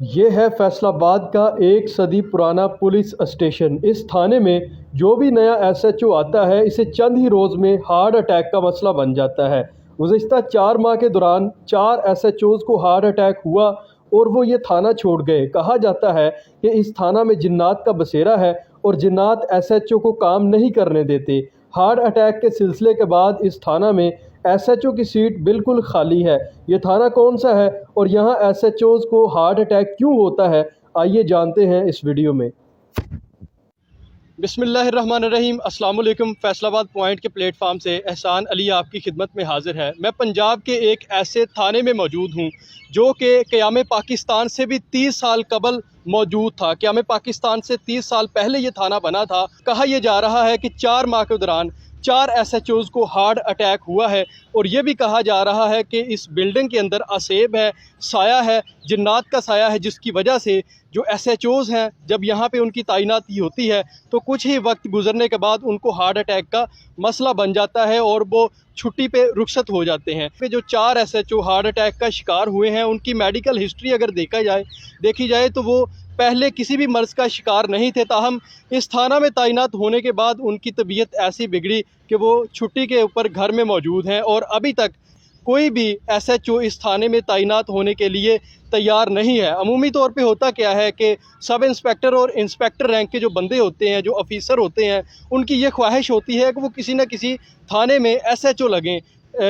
ये है फैसलाबाद का 1 सदी पुराना पुलिस स्टेशन। इस थाने में जो भी नया एसएचओ आता है, इसे चंद ही रोज़ में हार्ट अटैक का मसला बन जाता है। गुज़िश्ता 4 माह के दौरान 4 एसएचओज़ को हार्ट अटैक हुआ और वो ये थाना छोड़ गए। कहा जाता है कि इस थाना में जिन्नात का बसेरा है और जिन्नात एसएचओ को काम नहीं करने देते। हार्ट अटैक के सिलसिले के बाद इस थाना में एसएचओ की सीट बिल्कुल खाली है। ये थाना कौन सा है और यहाँ एसएचओज़ को हार्ट अटैक क्यों होता है, आइए जानते हैं इस वीडियो में। बिस्मिल्लाहिर्रहमानिर्रहीम, अस्सलाम वालेकुम। फैसलाबाद पॉइंट के प्लेटफार्म से एहसान अली आपकी खिदमत में हाजिर है। मैं पंजाब के एक ऐसे थाने में मौजूद हूँ जो कि क़याम पाकिस्तान से भी 30 साल कबल मौजूद था। क़याम पाकिस्तान से 30 साल पहले ये थाना बना था। कहा यह जा रहा है कि 4 माह के दौरान 4 एसएचओज़ को हार्ट अटैक हुआ है और ये भी कहा जा रहा है कि इस बिल्डिंग के अंदर असेब है, साया है, जिन्नात का साया है, जिसकी वजह से जो एसएचओज़ हैं जब यहाँ पे उनकी तैनाती होती है तो कुछ ही वक्त गुजरने के बाद उनको हार्ट अटैक का मसला बन जाता है और वो छुट्टी पे रुखसत हो जाते हैं। जो 4 एसएचओ हार्ट अटैक का शिकार हुए हैं, उनकी मेडिकल हिस्ट्री अगर देखी जाए तो वो पहले किसी भी मर्ज़ का शिकार नहीं थे। ताहम इस थाना में तैनात होने के बाद उनकी तबीयत ऐसी बिगड़ी कि वो छुट्टी के ऊपर घर में मौजूद हैं और अभी तक कोई भी एसएचओ इस थाने में तैनात होने के लिए तैयार नहीं है। अमूमी तौर पे होता क्या है कि सब इंस्पेक्टर और इंस्पेक्टर रैंक के जो बंदे होते हैं, जो ऑफिसर होते हैं, उनकी ये ख्वाहिश होती है कि वो किसी न किसी थाने में एसएचओ लगें,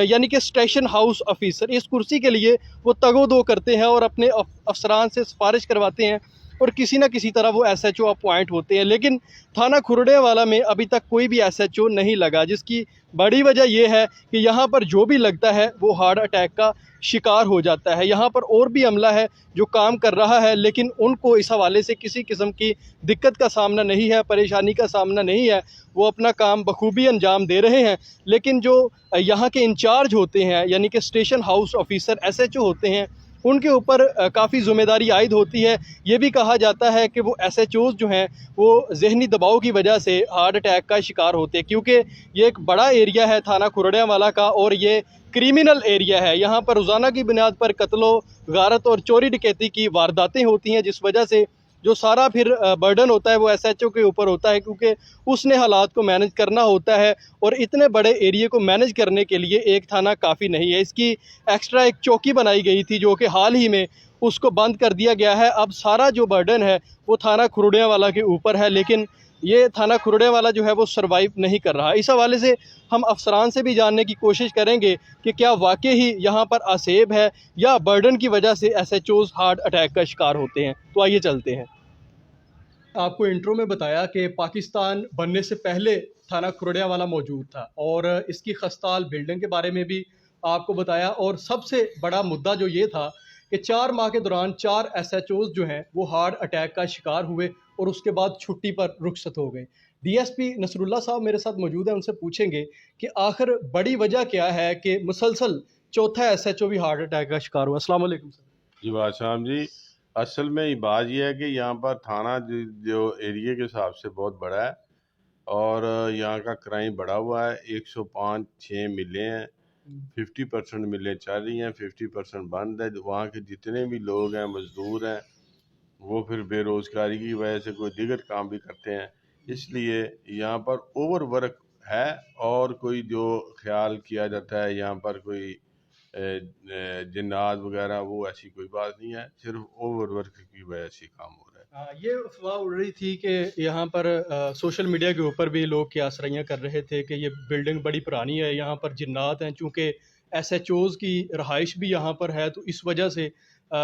यानी कि स्टेशन हाउस ऑफिसर। इस कुर्सी के लिए वो तगो-दो करते हैं और अपने अफसरान से सिफारिश करवाते हैं और किसी न किसी तरह वो एसएचओ अपॉइंट होते हैं। लेकिन थाना खुरड़ेवाला में अभी तक कोई भी एसएचओ नहीं लगा, जिसकी बड़ी वजह यह है कि यहाँ पर जो भी लगता है वो हार्ट अटैक का शिकार हो जाता है। यहाँ पर और भी अमला है जो काम कर रहा है, लेकिन उनको इस हवाले से किसी किस्म की दिक्कत का सामना नहीं है, परेशानी का सामना नहीं है। वो अपना काम बखूबी अंजाम दे रहे हैं। लेकिन जो यहाँ के इंचार्ज होते हैं, यानी कि स्टेशन हाउस ऑफिसर एसएचओ होते हैं, उनके ऊपर काफ़ी ज़िम्मेदारी आयद होती है। ये भी कहा जाता है कि वो एसएचओज़ जो हैं वो ज़हनी दबाव की वजह से हार्ट अटैक का शिकार होते हैं, क्योंकि ये एक बड़ा एरिया है थाना खुरड़ियावाला का और ये क्रिमिनल एरिया है। यहाँ पर रोज़ाना की बुनियाद पर कत्लो गारत और चोरी डकैती की वारदातें होती हैं, जिस वजह से जो सारा फिर बर्डन होता है वो एसएचओ के ऊपर होता है, क्योंकि उसने हालात को मैनेज करना होता है और इतने बड़े एरिए को मैनेज करने के लिए एक थाना काफ़ी नहीं है। इसकी एक्स्ट्रा एक चौकी बनाई गई थी जो कि हाल ही में उसको बंद कर दिया गया है। अब सारा जो बर्डन है वो थाना खुरड़ियावाला के ऊपर है, लेकिन ये थाना खुरड़ियावाला जो है वो सर्वाइव नहीं कर रहा। इस हवाले से हम अफसरान से भी जानने की कोशिश करेंगे कि क्या वाकई ही यहाँ पर असेब है या बर्डन की वजह से एसएचओज़ हार्ट अटैक का शिकार होते हैं। तो आइए चलते हैं। आपको इंट्रो में बताया कि पाकिस्तान बनने से पहले थाना खुरड़ियावाला मौजूद था और इसकी खस्ताल बिल्डिंग के बारे में भी आपको बताया, और सबसे बड़ा मुद्दा जो ये था कि 4 माह के दौरान 4 एसएचओज़ जो हैं वो हार्ट अटैक का शिकार हुए और उसके बाद छुट्टी पर रुखसत हो गए। डीएसपी नसरुल्लाह साहब मेरे साथ मौजूद हैं, उनसे पूछेंगे कि आखिर बड़ी वजह क्या है कि मुसलसल चौथा एसएचओ भी हार्ट अटैक का शिकार हुआ। अस्सलाम वालेकुम सर। जी बादशाह जी, असल में बात यह है कि यहाँ पर थाना जो एरिया के हिसाब से बहुत बड़ा है और यहाँ का क्राइम बढ़ा हुआ है। 105-6 मिले हैं, 50% मिलें चल रही हैं, 50% बंद है। वहाँ के जितने भी लोग हैं, मजदूर हैं, वो फिर बेरोज़गारी की वजह से कोई दीगर काम भी करते हैं, इसलिए यहाँ पर ओवर वर्क है। और कोई जो ख्याल किया जाता है यहाँ पर कोई जिन्नात वगैरह, वो ऐसी कोई बात नहीं है, सिर्फ ओवर वर्क की वजह से काम हो रहा है। हाँ, ये अफवाह उड़ रही थी कि यहाँ पर सोशल मीडिया के ऊपर भी लोग क्यासरैयाँ कर रहे थे कि ये बिल्डिंग बड़ी पुरानी है, यहाँ पर जिन्नात हैं। चूँकि एसएचओज़ की रहाइश भी यहाँ पर है, तो इस वजह से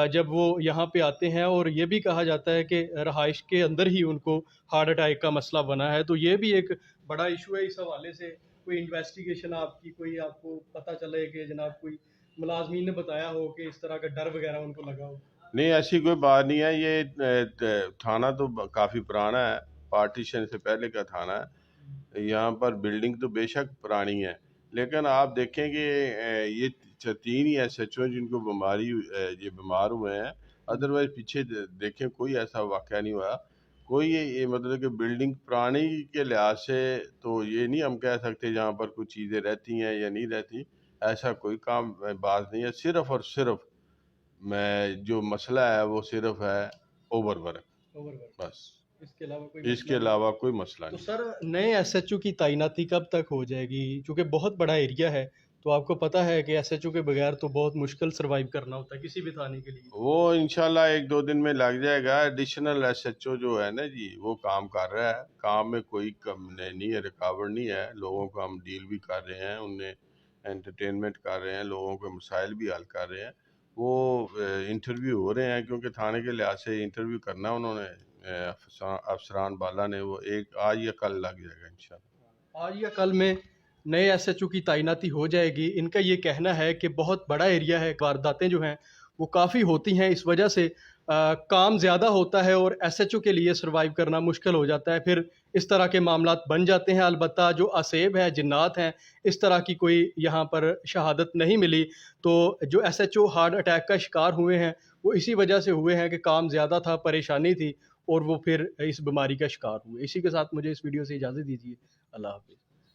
जब वो यहाँ पे आते हैं, और ये भी कहा जाता है कि रहाइश के अंदर ही उनको हार्ट अटैक का मसला बना है। तो ये भी एक बड़ा इशू है। इस हवाले से कोई इन्वेस्टिगेशन आपकी, कोई आपको पता चले कि जनाब कोई मुलाजमीन ने बताया हो कि इस तरह का डर वगैरह उनको लगा हो? नहीं, ऐसी कोई बात नहीं है। ये थाना तो काफ़ी पुराना है, पार्टीशन से पहले का थाना है। यहाँ पर बिल्डिंग तो बेशक पुरानी है, लेकिन आप देखें कि ये 3 ही एसएचओ जिनको ये बीमार हुए हैं। अदरवाइज पीछे देखें कोई ऐसा वाक़या नहीं हुआ। कोई ये मतलब कि बिल्डिंग पुरानी के लिहाज से तो ये नहीं हम कह सकते जहाँ पर कुछ चीज़ें रहती हैं या नहीं रहती, ऐसा कोई काम बात नहीं है। सिर्फ़ और सिर्फ मैं जो मसला है वो सिर्फ है ओवरवर्क, बस इसके अलावा कोई इसके मसला नहीं। अलावा कोई मसला तो नहीं। सर नए एसएचओ की तैनाती कब तक हो जाएगी? क्योंकि बहुत बड़ा एरिया है, तो आपको पता है कि एसएचओ के बगैर तो बहुत मुश्किल सर्वाइव करना होता है किसी भी थाने के लिए। वो इंशाल्लाह 1-2 दिन में लग जाएगा। एडिशनल एसएचओ जो है ना जी, वो काम कर रहा है, काम में कोई कम नहीं है, रुकावट नहीं है। लोगों को हम डील भी कर रहे हैं, उन्हें एंटरटेनमेंट कर रहे हैं, लोगों के मसाइल भी हल कर रहे हैं। वो इंटरव्यू हो रहे हैं, क्योंकि थाने के लिहाज से इंटरव्यू करना उन्होंने अफसरान बाला ने, वो एक आज या कल लग जाएगा इंशाल्लाह। आज या कल में नए एसएचओ की तैनाती हो जाएगी। इनका ये कहना है कि बहुत बड़ा एरिया है, वारदातें जो हैं वो काफ़ी होती हैं, इस वजह से काम ज़्यादा होता है और एसएचओ के लिए सर्वाइव करना मुश्किल हो जाता है। फिर इस तरह के मामलात बन जाते हैं। अलबत्ता जो असेब है, जिन्नात हैं, इस तरह की कोई यहाँ पर शहादत नहीं मिली। तो जो एसएचओ हार्ट अटैक का शिकार हुए हैं वो इसी वजह से हुए हैं कि काम ज़्यादा था, परेशानी थी और वो फिर इस बीमारी का शिकार हुए। इसी के साथ मुझे इस वीडियो से इजाज़त दीजिए। अल्लाह हाफ़िज़।